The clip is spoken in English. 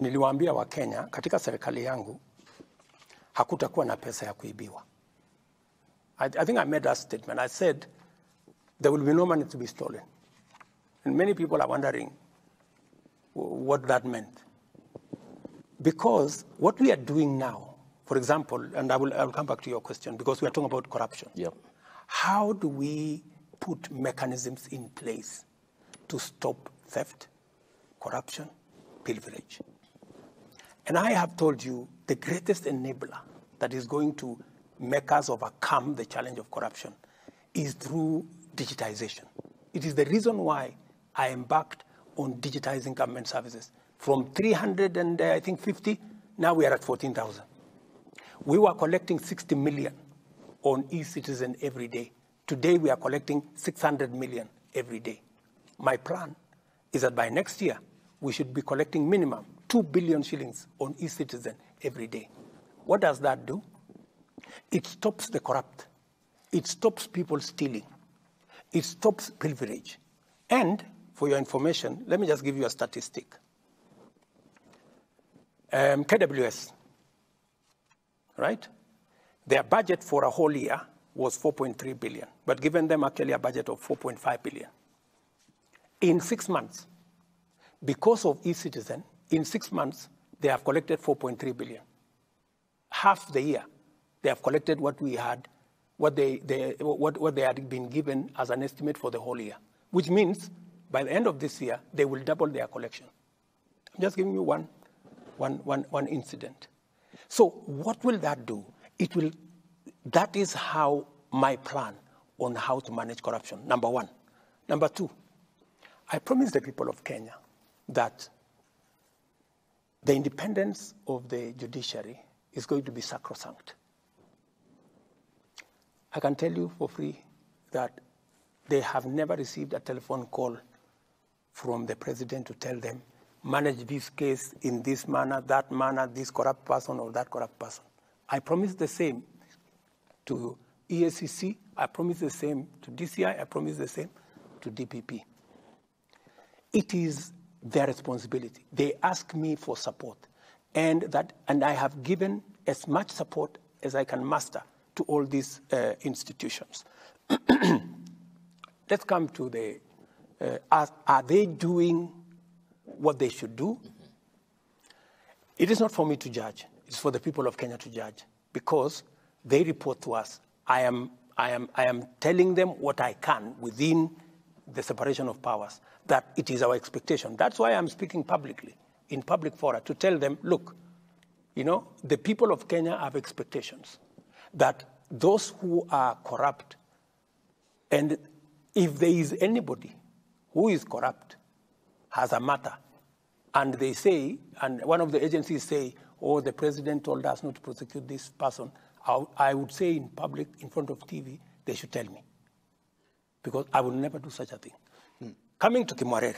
Niliwaambia wa Kenya katika serikali yangu hakutakuwa na pesa ya kuibiwa. I think I made that statement. I said there will be no money to be stolen. And many people are wondering what that meant. Because what we are doing now, for example, and I will come back to your question, because we are talking about corruption. Yep. How do we put mechanisms in place to stop theft, corruption, pilferage? And I have told you the greatest enabler that is going to make us overcome the challenge of corruption is through digitization. It is the reason why I embarked on digitizing government services. From 350, now we are at 14,000. We were collecting 60 million on e-citizen every day. Today we are collecting 600 million every day. My plan is that by next year, we should be collecting minimum 2 billion shillings on e-citizen every day. What does that do? It stops the corrupt. It stops people stealing. It stops pilferage. And for your information, let me just give you a statistic. KWS, right? Their budget for a whole year was 4.3 billion, but given them actually a budget of 4.5 billion. In 6 months, because of e-citizen, in 6 months, they have collected 4.3 billion. Half the year, they have collected what we had, what they had been given as an estimate for the whole year, which means by the end of this year, they will double their collection. I'm just giving you one incident. So what will that do? That is how my plan on how to manage corruption, number one. Number two, I promised the people of Kenya that the independence of the judiciary is going to be sacrosanct. I can tell you for free that they have never received a telephone call from the president to tell them, manage this case in this manner, that manner, this corrupt person or that corrupt person. I promise the same to EACC, I promise the same to DCI, I promise the same to DPP. It is their responsibility. They ask me for support, and I have given as much support as I can muster to all these institutions. Let's come to the, are they doing what they should do? It is not for me to judge. It's for the people of Kenya to judge, because they report to us. I am telling them what I can within the separation of powers, that it is our expectation. That's why I'm speaking publicly, in public fora, to tell them, look, you know, the people of Kenya have expectations that those who are corrupt, and if there is anybody who is corrupt, has a matter, and they say, and one of the agencies say, oh, the president told us not to prosecute this person, I would say in public, in front of TV, they should tell me, because I will never do such a thing. Coming to Kimwarer,